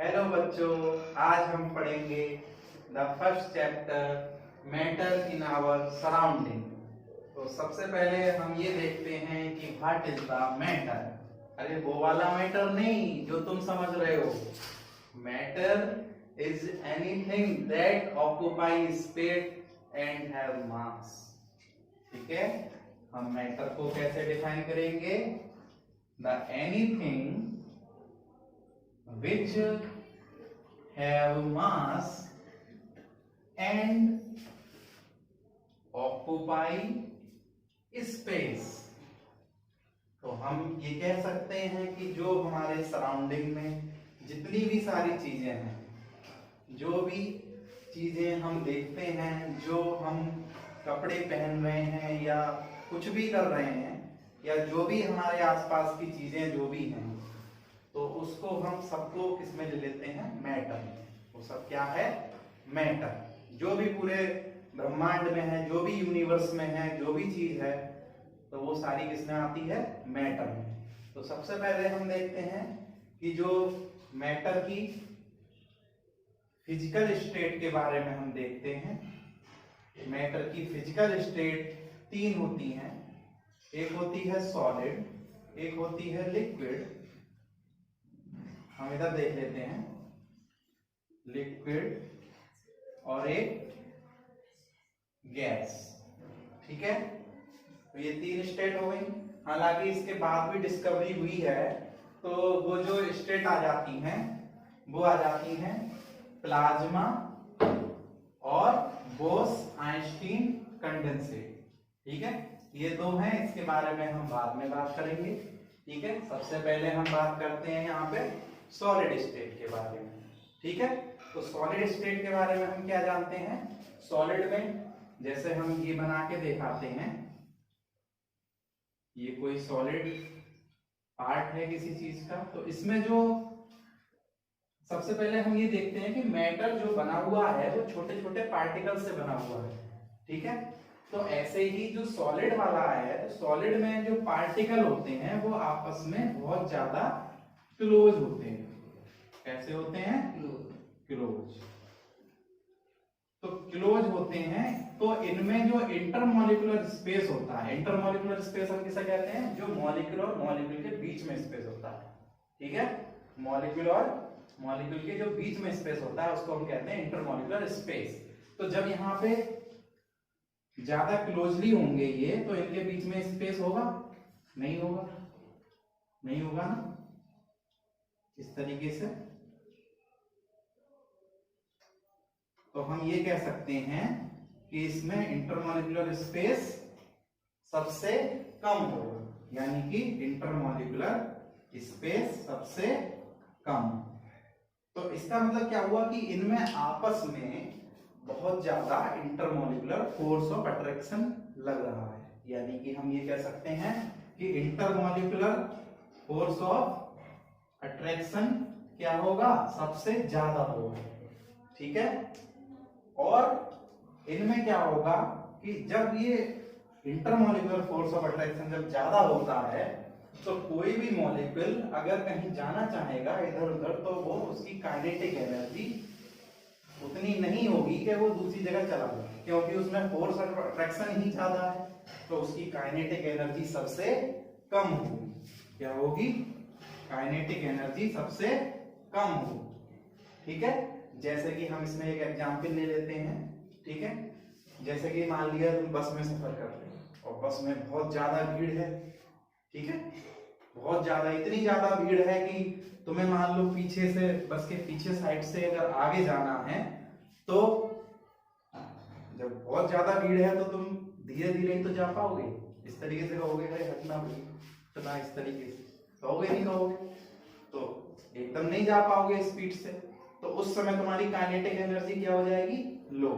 Hello बच्चों, आज हम पढ़ेंगे the first chapter matter in our surrounding. तो सबसे पहले हम ये देखते हैं कि व्हाट इज द मैटर। अरे वो वाला मैटर नहीं जो तुम समझ रहे हो। Matter is anything that occupy space and have मास। ठीक है, हम मैटर को कैसे डिफाइन करेंगे? The anything which have mass and occupy space। तो हम ये कह सकते हैं कि जो हमारे सराउंडिंग में जितनी भी सारी चीजें हैं, जो भी चीजें हम देखते हैं, जो हम कपड़े पहन रहे हैं या कुछ भी कर रहे हैं, या जो भी हमारे आसपास की चीजें जो भी हैं, तो उसको हम सबको किसमें ले लेते हैं? मैटर। वो सब क्या है? मैटर। जो भी पूरे ब्रह्मांड में है, जो भी यूनिवर्स में है, जो भी चीज है, तो वो सारी किसमें आती है? मैटर में। तो सबसे पहले हम देखते हैं कि जो मैटर की फिजिकल स्टेट के बारे में हम देखते हैं। मैटर की फिजिकल स्टेट तीन होती हैं। एक होती है सॉलिड, एक होती है लिक्विड, हम इधर देख लेते हैं, लिक्विड, और एक गैस। ठीक है, तो ये तीन स्टेट हो गई। हालांकि इसके बाद भी डिस्कवरी हुई है, तो वो जो स्टेट आ जाती हैं वो आ जाती हैं प्लाज्मा और बोस-आइंस्टीन कंडेंसेट। ठीक है, ये दो हैं, इसके बारे में हम बाद में बात करेंगे। ठीक है, सबसे पहले हम बात करते हैं यहाँ पे सॉलिड स्टेट के बारे में। ठीक है, तो सॉलिड स्टेट के बारे में हम क्या जानते हैं? सॉलिड में जैसे हम ये बना के दिखाते हैं, ये कोई सॉलिड पार्ट है किसी चीज का, तो इसमें जो सबसे पहले हम ये देखते हैं कि मैटर जो बना हुआ है वो छोटे छोटे पार्टिकल से बना हुआ है। ठीक है, तो ऐसे ही जो सॉलिड वाला है, तो सॉलिड में जो पार्टिकल होते हैं वो आपस में बहुत ज्यादा क्लोज होते हैं। कैसे होते हैं? क्लोज। तो क्लोज होते हैं, तो इनमें जो इंटरमॉलिक्यूलर स्पेस होता है, इंटरमॉलिक्यूलर स्पेस हम किसे कहते हैं? जो मॉलिक्यूल और मॉलिक्यूल के बीच में स्पेस होता है। ठीक है, मॉलिक्यूल और मॉलिक्यूल के जो बीच में स्पेस होता है उसको हम कहते हैं इंटरमॉलिक्यूलर स्पेस। तो जब यहाँ पे ज्यादा क्लोजली होंगे ये, तो इनके बीच में स्पेस होगा? नहीं होगा, नहीं होगा ना, इस तरीके से। तो हम ये कह सकते हैं कि इसमें इंटरमॉलिक्यूलर स्पेस सबसे कम होगा, यानी कि इंटरमॉलिक्यूलर स्पेस सबसे कम। तो इसका मतलब क्या हुआ कि इनमें आपस में बहुत ज्यादा इंटरमॉलिक्यूलर फोर्स ऑफ अट्रैक्शन लग रहा है, यानी कि हम ये कह सकते हैं कि इंटरमॉलिक्यूलर फोर्स ऑफ अट्रैक्शन क्या होगा? सबसे ज्यादा होगा। ठीक है, और इनमें क्या होगा कि जब ये इंटरमॉलिक्यूलर फोर्स ऑफ अट्रैक्शन जब ज्यादा होता है, तो कोई भी मॉलिक्यूल अगर कहीं जाना चाहेगा इधर उधर, तो वो उसकी काइनेटिक एनर्जी उतनी नहीं होगी कि वो दूसरी जगह चला जाए, क्योंकि उसमें फोर्स ऑफ अट्रैक्शन ही ज्यादा है, तो उसकी काइनेटिक एनर्जी सबसे कम होगी। क्या होगी? काइनेटिक एनर्जी सबसे कम होगी। ठीक है, जैसे कि हम इसमें एक एग्जांपल ले लेते हैं। ठीक है, जैसे कि मान लिया तुम बस में सफर कर रहे हो और बस में बहुत ज्यादा भीड़ है। ठीक है, बहुत ज्यादा, इतनी ज्यादा भीड़ है कि तुम्हें मान लो पीछे से, बस के पीछे साइड से अगर आगे जाना है, तो जब बहुत ज्यादा भीड़ है तो तुम धीरे धीरे ही तो जा पाओगे। इस तरीके से कहोगे अरे हटना भाई, इतना इस तरीके से कहोगे? नहीं कहोगे, तो एकदम नहीं जा पाओगे स्पीड से। तो उस समय तुम्हारी काइनेटिक एनर्जी क्या हो जाएगी? लो।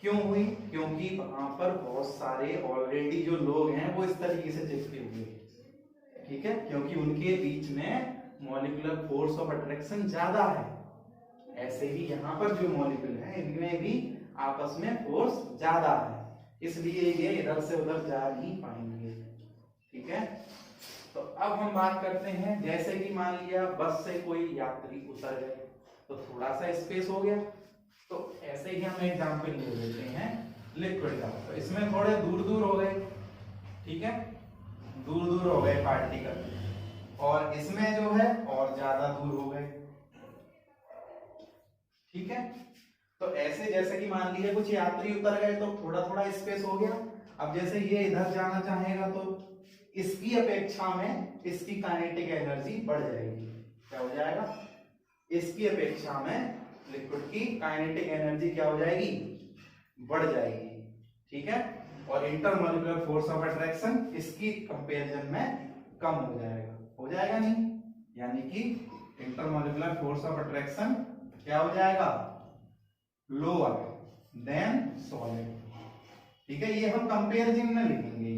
क्यों हुई? क्योंकि वहां पर बहुत सारे ऑलरेडी जो लोग हैं वो इस तरीके से चिपके हुए हैं। ठीक है, क्योंकि उनके बीच में मॉलिक्यूलर फोर्स ऑफ अट्रैक्शन ज्यादा है। ऐसे ही यहाँ पर जो मॉलिक्यूल है इनमें भी आपस में फोर्स ज्यादा है, इसलिए ये इधर से उधर जा नहीं पाएंगे। ठीक है, तो अब हम बात करते हैं, जैसे कि मान लिया बस से कोई यात्री उतर गए तो थोड़ा सा स्पेस हो गया, तो ऐसे ही हम एग्जांपल ले लेते हैं लिक्विड का। तो इसमें थोड़े दूर दूर हो गए, ठीक है, दूर दूर हो गए पार्टिकल, और इसमें जो है और ज्यादा दूर हो गए, ठीक है। तो ऐसे जैसे कि मान लीजिए कुछ यात्री उतर गए तो थोड़ा थोड़ा स्पेस हो गया। अब जैसे ये इधर जाना चाहेगा तो इसकी अपेक्षा में इसकी काइनेटिक एनर्जी बढ़ जाएगी। क्या हो जाएगा? इसकी अपेक्षा में लिक्विड की काइनेटिक एनर्जी क्या हो जाएगी? बढ़ जाएगी, ठीक है। और इंटरमॉलिक्यूलर फोर्स ऑफ अट्रैक्शन इसकी कंपैरिजन में कम हो जाएगा। हो जाएगा नहीं? यानी कि इंटरमॉलिक्यूलर फोर्स ऑफ अट्रैक्शन क्या हो जाएगा? लोअर देन सॉलिड, ठीक है। ये हम कंपैरिजन में लिखेंगे,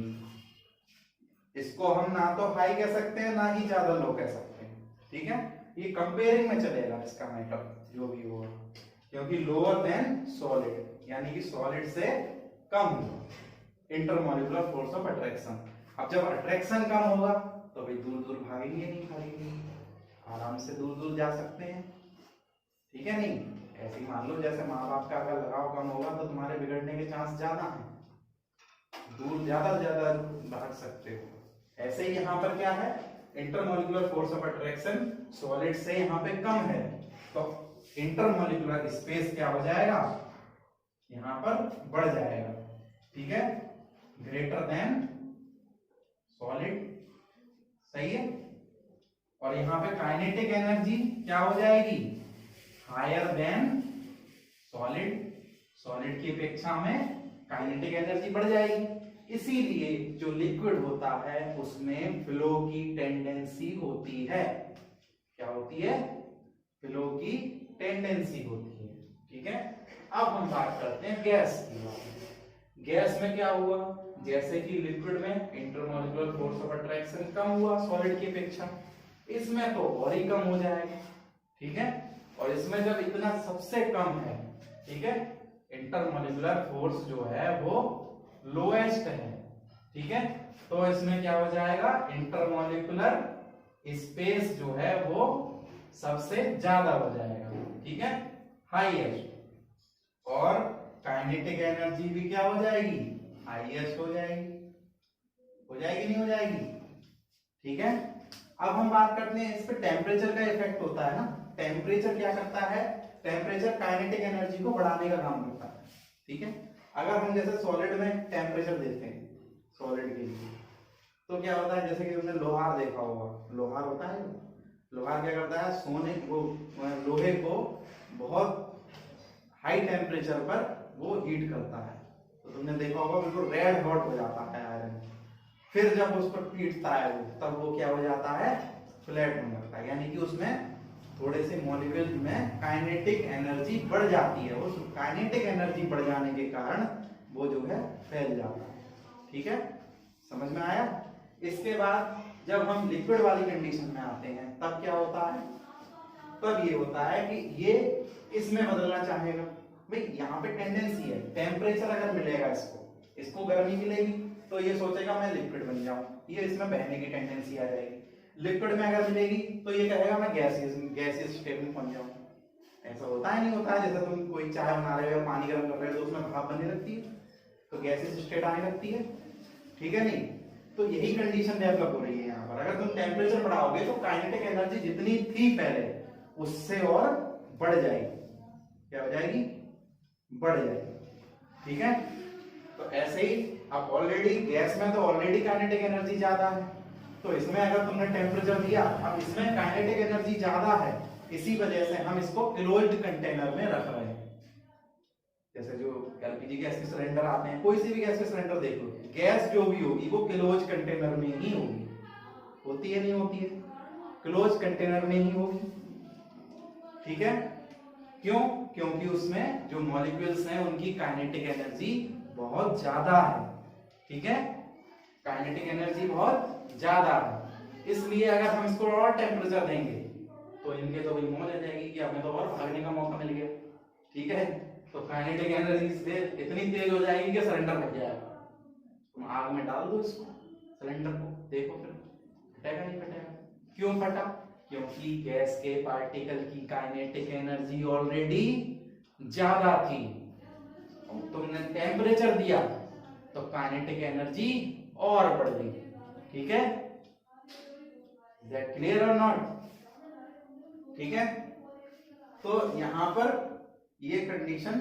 इसको हम ना तो हाई कह सकते हैं ना ही ज्यादा लो कह सकते हैं, ठीक है। ये कंपेयरिंग में चलेगा इसका मैटर जो भी होगा, क्योंकि लोअर देन सॉलिड यानी कि सॉलिड से कम इंटरमॉलिक्यूलर फोर्स ऑफ अट्रैक्शन। अब जब अट्रैक्शन कम होगा तो भाई दूर दूर भागेंगे नहीं, भागेंगे, आराम से दूर दूर जा सकते हैं, ठीक है। नहीं ऐसे ही मान लो जैसे माँ बाप का अगर लगाव कम होगा तो तुम्हारे बिगड़ने के चांस ज्यादा हैं, दूर ज्यादा से ज्यादा भाग सकते हो। ऐसे ही यहाँ पर क्या है? Intermolecular force of attraction solid से यहाँ पे कम है, तो इंटरमॉलिक्यूलर स्पेस क्या हो जाएगा? यहाँ पर बढ़ जाएगा, ठीक है, ग्रेटर देन सॉलिड, सही है। और यहाँ पे काइनेटिक एनर्जी क्या हो जाएगी? हायर देन सॉलिड, सॉलिड की अपेक्षा में काइनेटिक एनर्जी बढ़ जाएगी। इसीलिए जो लिक्विड होता है उसमें फ्लो की टेंडेंसी होती है। क्या होती है? फ्लो की टेंडेंसी होती है, ठीक है। अब हम बात करते हैं गैस की। गैस में क्या हुआ? जैसे कि लिक्विड में इंटरमॉलिक्यूलर फोर्स ऑफ अट्रैक्शन कम हुआ सॉलिड की अपेक्षा, इसमें तो और ही कम हो जाएगा, ठीक है। और इसमें जब इतना सबसे कम है, ठीक है, इंटरमॉलिक्यूलर फोर्स जो है वो लोएस्ट है, ठीक है, तो इसमें क्या हो जाएगा? इंटरमॉलिक्यूलर स्पेस जो है वो सबसे ज्यादा हो जाएगा, ठीक है, हाईएस्ट। और काइनेटिक एनर्जी भी क्या हो जाएगी? हाईएस्ट हो जाएगी। हो जाएगी नहीं हो जाएगी? ठीक है। अब हम बात करते हैं इस पे टेम्परेचर का इफेक्ट होता है ना। टेम्परेचर क्या करता है? टेम्परेचर काइनेटिक एनर्जी को बढ़ाने का काम करता है, ठीक है। अगर हम जैसे सॉलिड में टेम्परेचर देते हैं सॉलिड के लिए, तो क्या होता है? जैसे कि तुमने लोहार देखा होगा, लोहार होता है, लोहार क्या करता है? सोने को, लोहे को बहुत हाई टेम्परेचर पर वो हीट करता है, तो तुमने देखा होगा बिल्कुल रेड हॉट हो जाता है आयरन। फिर जब उस पर पीटता है वो, तब वो क्या हो जाता है? फ्लैट होने लगता है, यानी कि उसमें थोड़े से मॉलिक्यूल में काइनेटिक एनर्जी बढ़ जाती है। उस काइनेटिक एनर्जी बढ़ जाने के कारण वो जो है फैल जाता है, ठीक है, समझ में आया। इसके बाद जब हम लिक्विड वाली कंडीशन में आते हैं तब क्या होता है? तब ये होता है कि ये इसमें बदलना चाहेगा। भाई यहाँ पे टेंडेंसी है, टेम्परेचर अगर मिलेगा इसको गर्मी मिलेगी तो ये सोचेगा मैं लिक्विड बन जाऊं, ये इसमें बहने की टेंडेंसी आ जाएगी। लिक्विड में अगर मिलेगी तो ये कहेगा मैं गैसियस स्टेट में पहुंच जाऊं। ऐसा होता है नहीं होता है? जैसे तुम कोई चाय बना रहे हो, पानी गर्म कर रहे हो तो उसमें भाप बनने लगती है, तो गैसियस स्टेट आने लगती है, ठीक है। नहीं तो यही कंडीशन डेवलप हो रही है यहाँ पर। अगर तुम टेम्परेचर बढ़ाओगे तो काइनेटिक एनर्जी जितनी थी पहले उससे और बढ़ जाएगी। क्या हो जाएगी? बढ़ जाएगी, ठीक है। तो ऐसे ही अब ऑलरेडी गैस में तो ऑलरेडी काइनेटिक एनर्जी ज्यादा है, तो इसमें अगर तुमने टेम्परेचर दिया, अब इसमें काइनेटिक एनर्जी ज्यादा है, इसी वजह से हम इसको क्लोज्ड कंटेनर में रख रहे हैं। जैसे जो एलपीजी गैस के सिलेंडर आते हैं, कोई सी भी गैस के सिलेंडर देख लो, गैस जो भी होगी वो क्लोज कंटेनर में ही होगी। होती है नहीं होती है? क्लोज कंटेनर में ही होगी, ठीक है। क्यों? क्योंकि उसमें जो मॉलिक्यूल्स हैं उनकी काइनेटिक एनर्जी बहुत ज्यादा है, ठीक है, काइनेटिक एनर्जी बहुत ज्यादा है। इसलिए अगर हम इसको और टेम्परेचर देंगे तो इनके तो भाई मौज आ जाएगी कि हमें तो और भागने का मौका मिल गया, ठीक है। तो काइनेटिक एनर्जी से इतनी तेज हो जाएगी कि सिलेंडर फट जाएगा। तुम आग में डाल दो इसको, सिलेंडर को, देखो फिर फटेगा नहीं फटेगा। क्यों फटा? क्योंकि गैस के पार्टिकल की काइनेटिक एनर्जी ऑलरेडी ज्यादा थी, तुमने टेम्परेचर दिया तो काइनेटिक एनर्जी और बढ़ गई। ठीक है, इज दैट क्लियर और नॉट? ठीक है, तो यहां पर ये कंडीशन